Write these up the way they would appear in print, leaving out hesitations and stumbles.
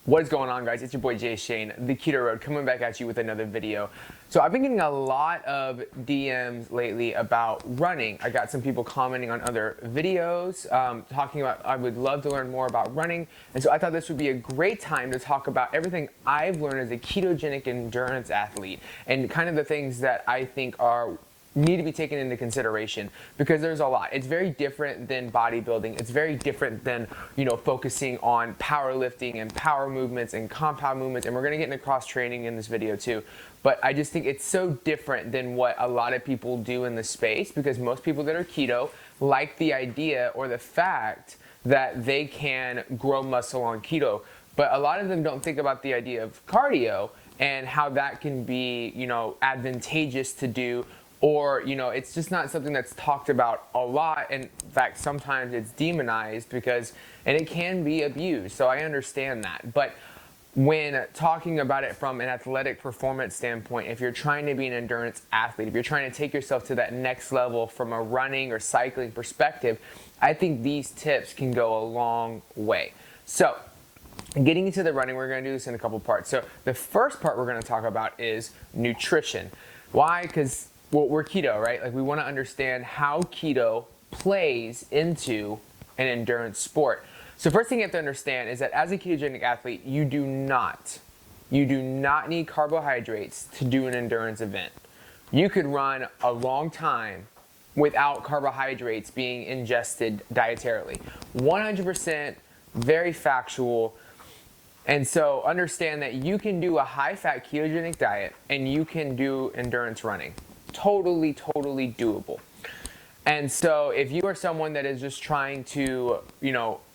What is going on, guys? It's your boy Jay Shane, the Keto Road, coming back at you with another video. So I've been getting a lot of DMs lately about running. I got some people commenting on other videos, talking about I would love to learn more about running. And so I thought this would be a great time to talk about everything I've learned as a ketogenic endurance athlete and kind of the things that I think need to be taken into consideration, because there's a lot. It's very different than bodybuilding. It's very different than, focusing on powerlifting and power movements and compound movements. And we're gonna get into cross training in this video too. But I just think it's so different than what a lot of people do in the space, because most people that are keto like the idea or the fact that they can grow muscle on keto. But a lot of them don't think about the idea of cardio and how that can be, advantageous to do. Or, it's just not something that's talked about a lot. In fact, sometimes it's demonized and it can be abused. So I understand that. But when talking about it from an athletic performance standpoint, if you're trying to be an endurance athlete, if you're trying to take yourself to that next level from a running or cycling perspective, I think these tips can go a long way. So getting into the running, we're going to do this in a couple parts. So the first part we're going to talk about is nutrition. Why? Because we're keto, right? Like, we want to understand how keto plays into an endurance sport. So first thing you have to understand is that as a ketogenic athlete, you do not need carbohydrates to do an endurance event. You could run a long time without carbohydrates being ingested dietarily. 100%, very factual. And so understand that you can do a high-fat ketogenic diet and you can do endurance running. Totally doable. And so if you are someone that is just trying to,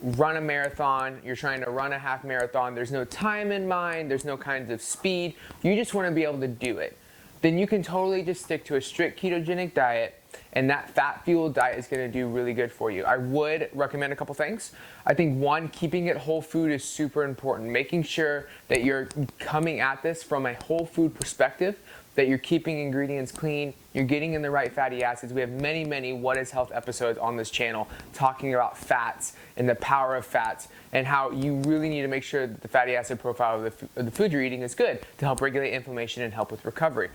run a marathon, you're trying to run a half marathon, there's no time in mind, there's no kinds of speed, you just want to be able to do it, then you can totally just stick to a strict ketogenic diet, and that fat-fueled diet is going to do really good for you. I would recommend a couple things. I think one, keeping it whole food is super important. Making sure that you're coming at this from a whole food perspective, that you're keeping ingredients clean, you're getting in the right fatty acids. We have many What is Health episodes on this channel talking about fats and the power of fats and how you really need to make sure that the fatty acid profile of the food you're eating is good to help regulate inflammation and help with recovery.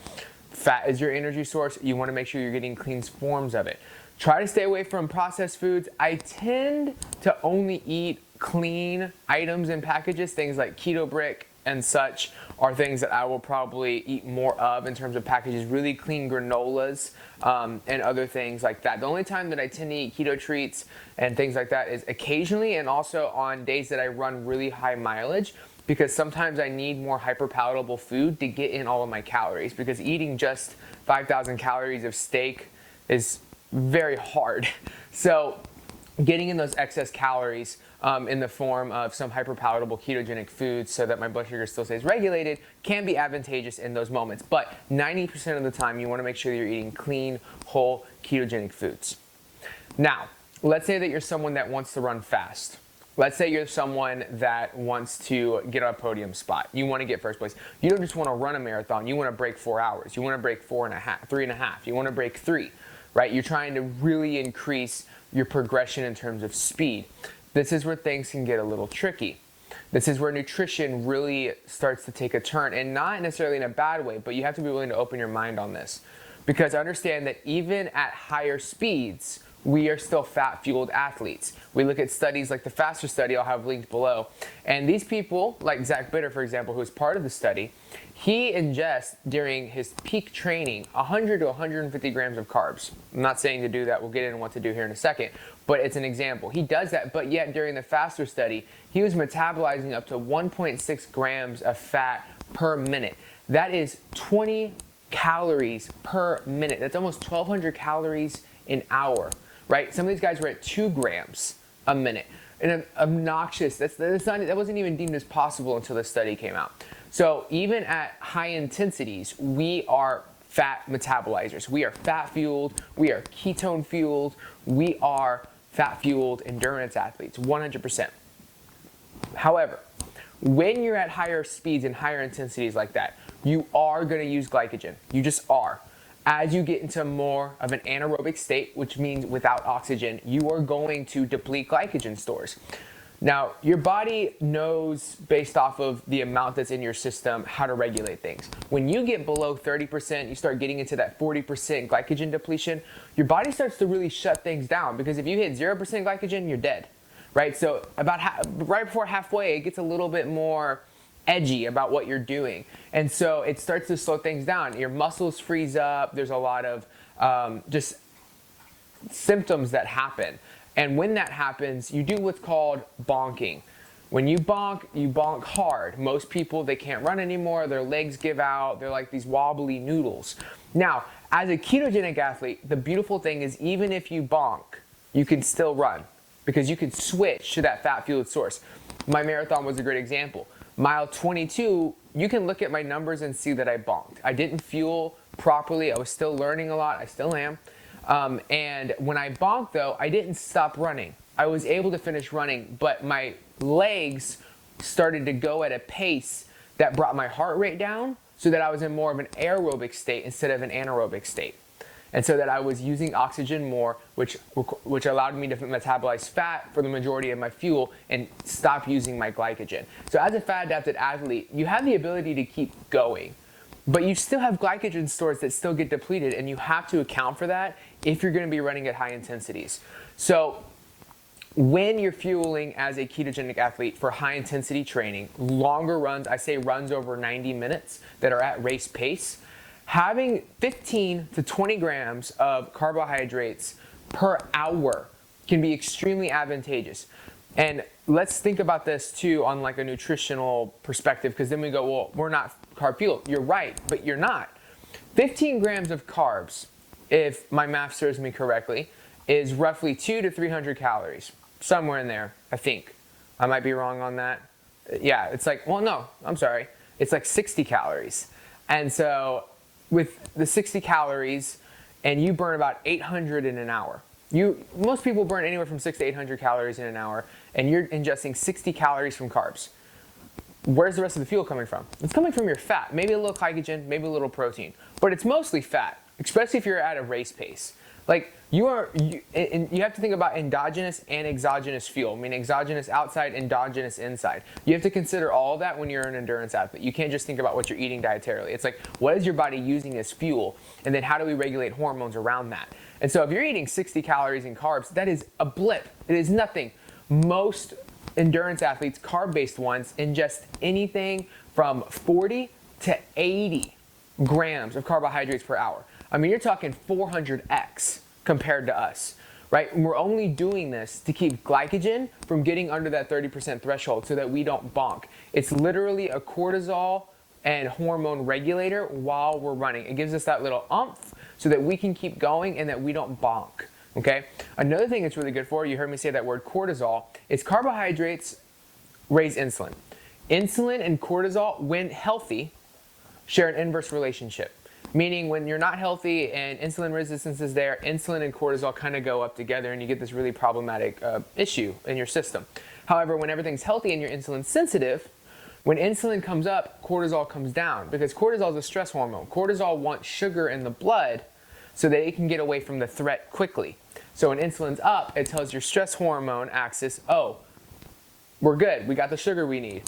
Fat is your energy source. You want to make sure you're getting clean forms of it. Try to stay away from processed foods. I tend to only eat clean items and packages. Things like Keto Brick and such are things that I will probably eat more of in terms of packages. Really clean granolas and other things like that. The only time that I tend to eat keto treats and things like that is occasionally, and also on days that I run really high mileage, because sometimes I need more hyperpalatable food to get in all of my calories, because eating just 5,000 calories of steak is very hard. So getting in those excess calories in the form of some hyperpalatable ketogenic foods so that my blood sugar still stays regulated can be advantageous in those moments. But 90% of the time, you want to make sure that you're eating clean, whole, ketogenic foods. Now, let's say that you're someone that wants to run fast. Let's say you're someone that wants to get a podium spot. You want to get first place. You don't just want to run a marathon. You want to break 4 hours. You want to break 3.5. You want to break 3, right? You're trying to really increase your progression in terms of speed. This is where things can get a little tricky. This is where nutrition really starts to take a turn, and not necessarily in a bad way, but you have to be willing to open your mind on this. Because understand that even at higher speeds, we are still fat-fueled athletes. We look at studies like the FASTER study I'll have linked below. And these people, like Zach Bitter, for example, who was part of the study, he ingests during his peak training 100 to 150 grams of carbs. I'm not saying to do that. We'll get into what to do here in a second. But it's an example. He does that, but yet during the FASTER study, he was metabolizing up to 1.6 grams of fat per minute. That is 20 calories per minute. That's almost 1,200 calories an hour. Right? Some of these guys were at 2 grams a minute. And obnoxious, that wasn't even deemed as possible until this study came out. So even at high intensities, we are fat metabolizers. We are fat fueled, we are ketone fueled, we are fat fueled endurance athletes, 100%. However, when you're at higher speeds and higher intensities like that, you are going to use glycogen. You just are. As you get into more of an anaerobic state, which means without oxygen, you are going to deplete glycogen stores. Now, your body knows based off of the amount that's in your system how to regulate things. When you get below 30%, you start getting into that 40% glycogen depletion, your body starts to really shut things down, because if you hit 0% glycogen, you're dead, right? So right before halfway, it gets a little bit more edgy about what you're doing. And so it starts to slow things down. Your muscles freeze up. There's a lot of just symptoms that happen. And when that happens, you do what's called bonking. When you bonk hard. Most people, they can't run anymore. Their legs give out. They're like these wobbly noodles. Now, as a ketogenic athlete, the beautiful thing is, even if you bonk, you can still run, because you can switch to that fat-fueled source. My marathon was a great example. Mile 22, you can look at my numbers and see that I bonked. I didn't fuel properly. I was still learning a lot. I still am. And when I bonked, though, I didn't stop running. I was able to finish running, but my legs started to go at a pace that brought my heart rate down, so that I was in more of an aerobic state instead of an anaerobic state. And so that I was using oxygen more, which allowed me to metabolize fat for the majority of my fuel and stop using my glycogen. So as a fat-adapted athlete, you have the ability to keep going, but you still have glycogen stores that still get depleted, and you have to account for that if you're going to be running at high intensities. So when you're fueling as a ketogenic athlete for high intensity training, longer runs, I say runs over 90 minutes that are at race pace, having 15 to 20 grams of carbohydrates per hour can be extremely advantageous. And let's think about this too on like a nutritional perspective, because then we go, well, we're not carb fueled. You're right, but you're not. 15 grams of carbs, if my math serves me correctly, is roughly 200 to 300 calories. Somewhere in there, I think. I might be wrong on that. Yeah, it's like, well, no, I'm sorry. It's like 60 calories. And so with the 60 calories, and you burn about 800 in an hour. Most people burn anywhere from 600 to 800 calories in an hour, and you're ingesting 60 calories from carbs. Where's the rest of the fuel coming from? It's coming from your fat, maybe a little glycogen, maybe a little protein, but it's mostly fat, especially if you're at a race pace. Like you have to think about endogenous and exogenous fuel, meaning exogenous outside, endogenous inside. You have to consider all of that when you're an endurance athlete. You can't just think about what you're eating dietarily. It's like, what is your body using as fuel? And then how do we regulate hormones around that? And so if you're eating 60 calories in carbs, that is a blip. It is nothing. Most endurance athletes, carb-based ones, ingest anything from 40 to 80 grams of carbohydrates per hour. I mean, you're talking 400x compared to us, right? And we're only doing this to keep glycogen from getting under that 30% threshold so that we don't bonk. It's literally a cortisol and hormone regulator while we're running. It gives us that little oomph so that we can keep going and that we don't bonk, okay? Another thing it's really good for, you heard me say that word cortisol, is carbohydrates raise insulin. Insulin and cortisol, when healthy, share an inverse relationship. Meaning when you're not healthy and insulin resistance is there, insulin and cortisol kind of go up together and you get this really problematic issue in your system. However, when everything's healthy and you're insulin sensitive, when insulin comes up, cortisol comes down, because cortisol is a stress hormone. Cortisol wants sugar in the blood so that it can get away from the threat quickly. So when insulin's up, it tells your stress hormone axis, oh, we're good, we got the sugar we need.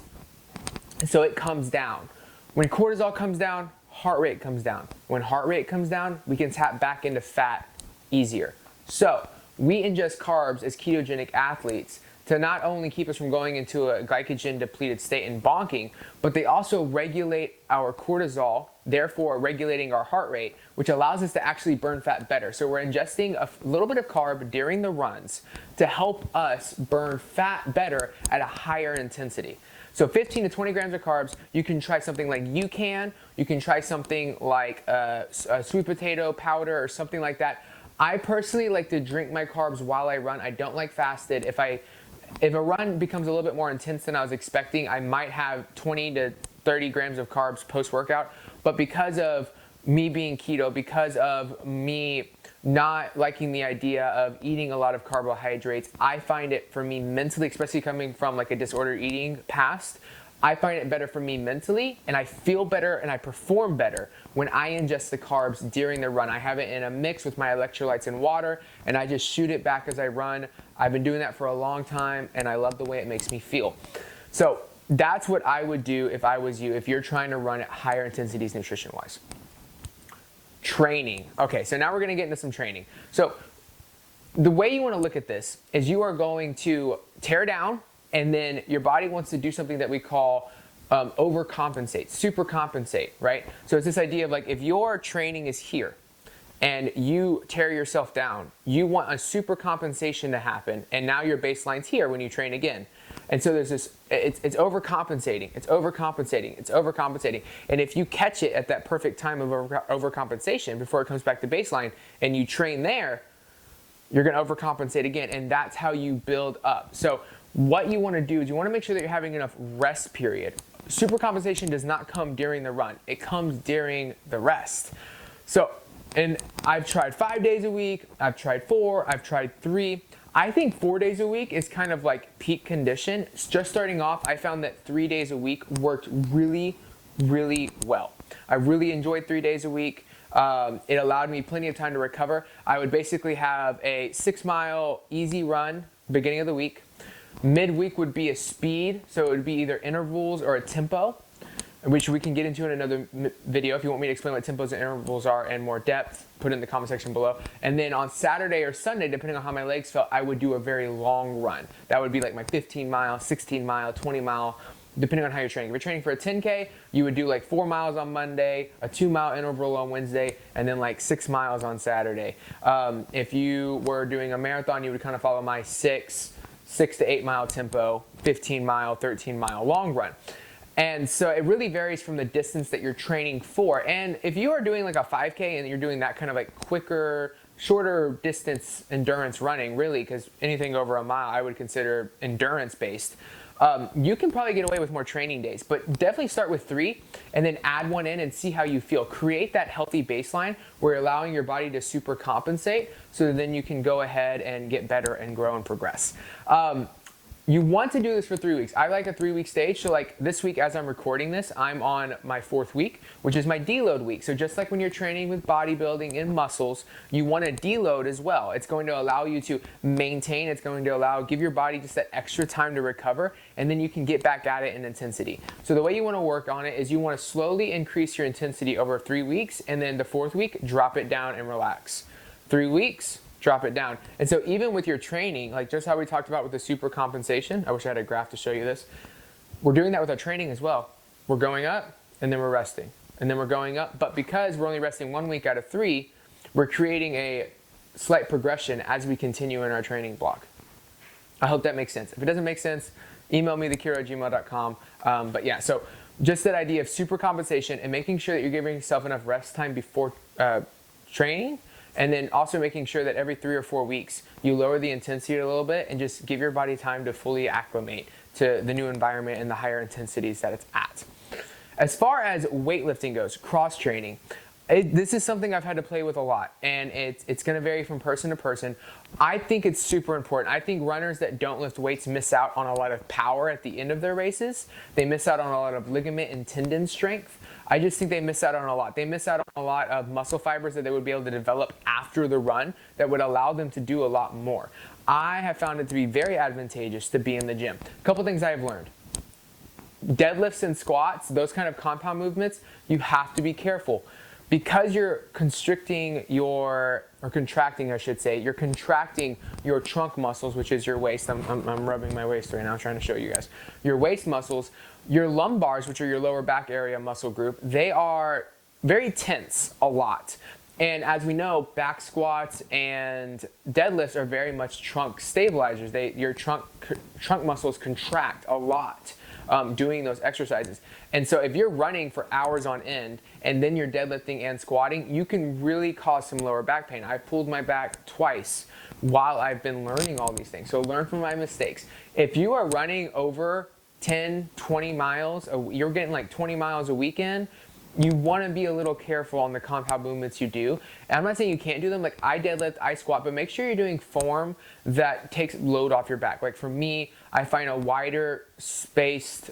And so it comes down. When cortisol comes down, heart rate comes down. When heart rate comes down, we can tap back into fat easier. So we ingest carbs as ketogenic athletes to not only keep us from going into a glycogen depleted state and bonking, but they also regulate our cortisol, therefore regulating our heart rate, which allows us to actually burn fat better. So we're ingesting a little bit of carb during the runs to help us burn fat better at a higher intensity. So 15 to 20 grams of carbs, you can try something like you can try something like a sweet potato powder or something like that. I personally like to drink my carbs while I run. I don't like fasted. If a run becomes a little bit more intense than I was expecting, I might have 20 to 30 grams of carbs post-workout. But because of me being keto, because of me not liking the idea of eating a lot of carbohydrates, I find it, for me mentally, especially coming from like a disordered eating past, I find it better for me mentally, and I feel better and I perform better when I ingest the carbs during the run. I have it in a mix with my electrolytes and water, and I just shoot it back as I run. I've been doing that for a long time, and I love the way it makes me feel. So that's what I would do if I was you, if you're trying to run at higher intensities nutrition-wise. Training. Okay, so now we're gonna get into some training. So the way you wanna look at this is you are going to tear down, and then your body wants to do something that we call overcompensate, supercompensate, right? So it's this idea of like, if your training is here and you tear yourself down, you want a supercompensation to happen, and now your baseline's here when you train again. And so there's this, it's overcompensating, it's overcompensating, it's overcompensating. And if you catch it at that perfect time of overcompensation before it comes back to baseline and you train there, you're gonna overcompensate again, and that's how you build up. So what you wanna do is you wanna make sure that you're having enough rest period. Supercompensation does not come during the run, it comes during the rest. So, and I've tried 5 days a week, I've tried 4, I've tried 3. I think 4 days a week is kind of like peak condition. Just starting off, I found that 3 days a week worked really, really well. I really enjoyed 3 days a week. It allowed me plenty of time to recover. I would basically have a 6-mile easy run beginning of the week. Midweek would be a speed, so it would be either intervals or a tempo, which we can get into in another video. If you want me to explain what tempos and intervals are in more depth, put it in the comment section below. And then on Saturday or Sunday, depending on how my legs felt, I would do a very long run. That would be like my 15-mile, 16-mile, 20-mile, depending on how you're training. If you're training for a 10K, you would do like 4 miles on Monday, a 2-mile interval on Wednesday, and then like 6 miles on Saturday. If you were doing a marathon, you would kind of follow my 6 to 8 mile tempo, 15-mile, 13-mile long run. And so it really varies from the distance that you're training for. And if you are doing like a 5K and you're doing that kind of like quicker, shorter distance endurance running, really, because anything over a mile I would consider endurance based, you can probably get away with more training days. But definitely start with 3 and then add 1 in and see how you feel. Create that healthy baseline where you're allowing your body to super compensate, so that then you can go ahead and get better and grow and progress. You want to do this for 3 weeks. I like a 3-week stage. So like this week, as I'm recording this, I'm on my 4th week, which is my deload week. So just like when you're training with bodybuilding and muscles, you want to deload as well. It's going to allow you to maintain. It's going to give your body just that extra time to recover, and then you can get back at it in intensity. So the way you want to work on it is you want to slowly increase your intensity over 3 weeks, and then the 4th week, drop it down and relax. 3 weeks, drop it down. And so even with your training, like just how we talked about with the super compensation, I wish I had a graph to show you this. We're doing that with our training as well. We're going up and then we're resting and then we're going up. But because we're only resting 1 week out of 3, we're creating a slight progression as we continue in our training block. I hope that makes sense. If it doesn't make sense, email me theketo@gmail.com. But yeah, so just that idea of super compensation and making sure that you're giving yourself enough rest time before training. And then also making sure that every 3 or 4 weeks, you lower the intensity a little bit and just give your body time to fully acclimate to the new environment and the higher intensities that it's at. As far as weightlifting goes, cross training, this is something I've had to play with a lot, and it's going to vary from person to person. I think it's super important. I think runners that don't lift weights miss out on a lot of power at the end of their races. They miss out on a lot of ligament and tendon strength. I just think they miss out on a lot. They miss out on a lot of muscle fibers that they would be able to develop after the run that would allow them to do a lot more. I have found it to be very advantageous to be in the gym. A couple things I have learned. Deadlifts and squats, those kind of compound movements, you have to be careful. Because you're contracting your trunk muscles, which is your waist. I'm rubbing my waist right now, trying to show you guys. Your waist muscles, your lumbars, which are your lower back area muscle group, they are very tense a lot. And as we know, back squats and deadlifts are very much trunk stabilizers. Your trunk muscles contract a lot doing those exercises. And so if you're running for hours on end and then you're deadlifting and squatting, you can really cause some lower back pain. I've pulled my back twice while I've been learning all these things. So learn from my mistakes. If you are running over 10, 20 miles, you're getting like 20 miles a weekend, you want to be a little careful on the compound movements you do. And I'm not saying you can't do them. Like I deadlift, I squat, but make sure you're doing form that takes load off your back. Like for me, I find a wider spaced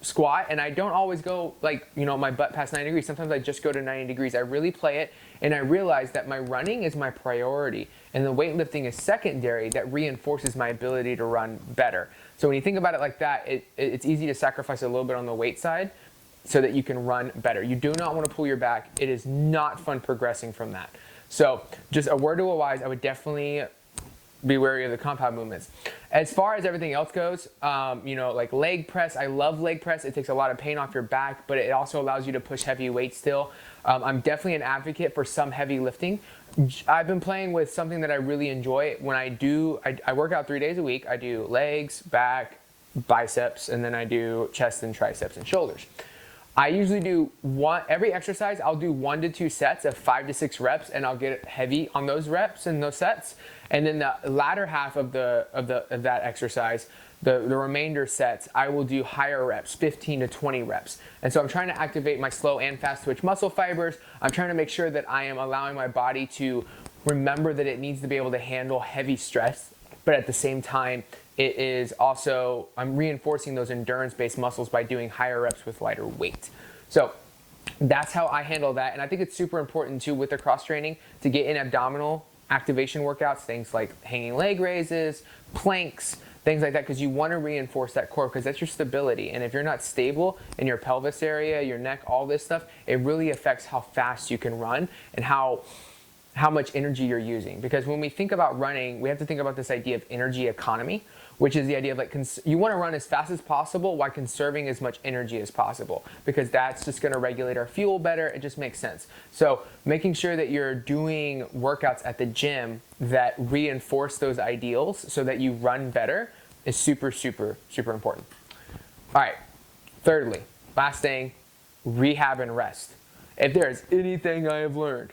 squat, and I don't always go like, you know, my butt past 90 degrees. Sometimes I just go to 90 degrees. I really play it, and I realize that my running is my priority, and the weightlifting is secondary. That reinforces my ability to run better. So when you think about it like that, it's easy to sacrifice a little bit on the weight side so that you can run better. You do not want to pull your back. It is not fun progressing from that. So just a word to a wise, I would definitely be wary of the compound movements. As far as everything else goes, you know, like leg press, I love leg press. It takes a lot of pain off your back, but it also allows you to push heavy weights still. I'm definitely an advocate for some heavy lifting. I've been playing with something that I really enjoy. When I work out 3 days a week. I do legs, back, biceps, and then I do chest and triceps and shoulders. I usually do every exercise, I'll do 1 to 2 sets of 5 to 6 reps, and I'll get heavy on those reps and those sets. And then the latter half of that exercise, the remainder sets, I will do higher reps, 15 to 20 reps. And so I'm trying to activate my slow and fast twitch muscle fibers. I'm trying to make sure that I am allowing my body to remember that it needs to be able to handle heavy stress, but at the same time, it is also, I'm reinforcing those endurance-based muscles by doing higher reps with lighter weight. So that's how I handle that. And I think it's super important too with the cross training to get in abdominal activation workouts, things like hanging leg raises, planks, things like that, because you want to reinforce that core because that's your stability. And if you're not stable in your pelvis area, your neck, all this stuff, it really affects how fast you can run and how much energy you're using. Because when we think about running, we have to think about this idea of energy economy, which is the idea of like you want to run as fast as possible while conserving as much energy as possible, because that's just going to regulate our fuel better. It just makes sense. So making sure that you're doing workouts at the gym that reinforce those ideals so that you run better is super, super, super important. All right. Thirdly, last thing, rehab and rest. If there's anything I have learned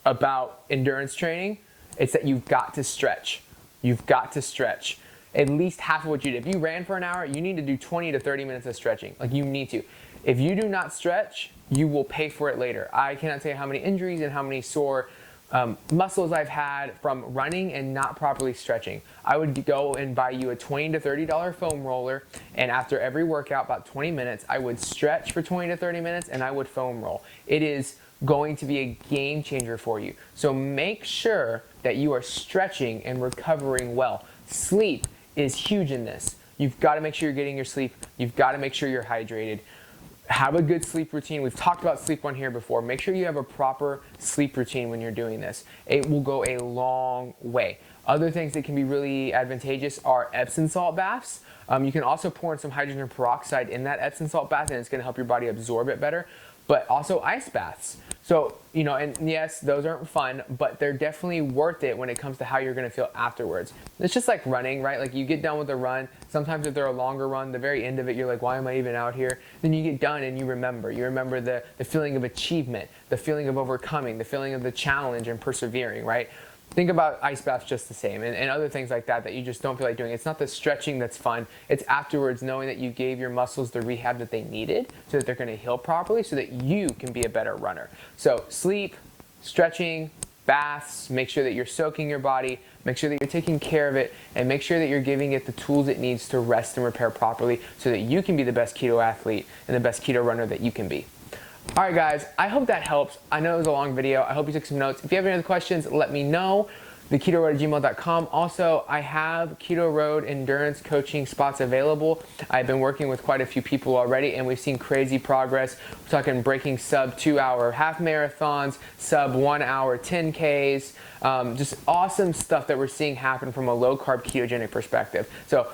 about endurance training, it's that you've got to stretch. You've got to stretch. At least half of what you did. If you ran for an hour, you need to do 20 to 30 minutes of stretching. Like you need to. If you do not stretch, you will pay for it later. I cannot tell you how many injuries and how many sore muscles I've had from running and not properly stretching. I would go and buy you a $20 to $30 foam roller, and after every workout, about 20 minutes, I would stretch for 20 to 30 minutes and I would foam roll. It is going to be a game changer for you. So make sure that you are stretching and recovering well. Sleep is huge in this. You've got to make sure you're getting your sleep. You've got to make sure you're hydrated. Have a good sleep routine. We've talked about sleep on here before. Make sure you have a proper sleep routine when you're doing this. It will go a long way. Other things that can be really advantageous are Epsom salt baths. You can also pour in some hydrogen peroxide in that Epsom salt bath, and it's going to help your body absorb it better. But also ice baths. So, you know, and yes, those aren't fun, but they're definitely worth it when it comes to how you're gonna feel afterwards. It's just like running, right? Like you get done with a run, sometimes if they're a longer run, the very end of it, you're like, why am I even out here? Then you get done and you remember the feeling of achievement, the feeling of overcoming, the feeling of the challenge and persevering, right? Think about ice baths just the same, and other things like that you just don't feel like doing. It's not the stretching that's fun. It's afterwards knowing that you gave your muscles the rehab that they needed so that they're going to heal properly so that you can be a better runner. So sleep, stretching, baths, make sure that you're soaking your body, make sure that you're taking care of it, and make sure that you're giving it the tools it needs to rest and repair properly so that you can be the best keto athlete and the best keto runner that you can be. All right, guys, I hope that helps. I know it was a long video. I hope you took some notes. If you have any other questions, let me know. theketoroad@gmail.com. Also, I have Keto Road endurance coaching spots available. I've been working with quite a few people already, and we've seen crazy progress. We're talking breaking sub 2-hour half marathons, sub 1 hour 10Ks, just awesome stuff that we're seeing happen from a low carb ketogenic perspective. So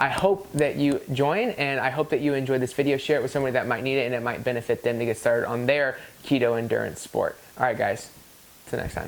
I hope that you join, and I hope that you enjoy this video. Share it with somebody that might need it and it might benefit them to get started on their keto endurance sport. All right, guys, till next time.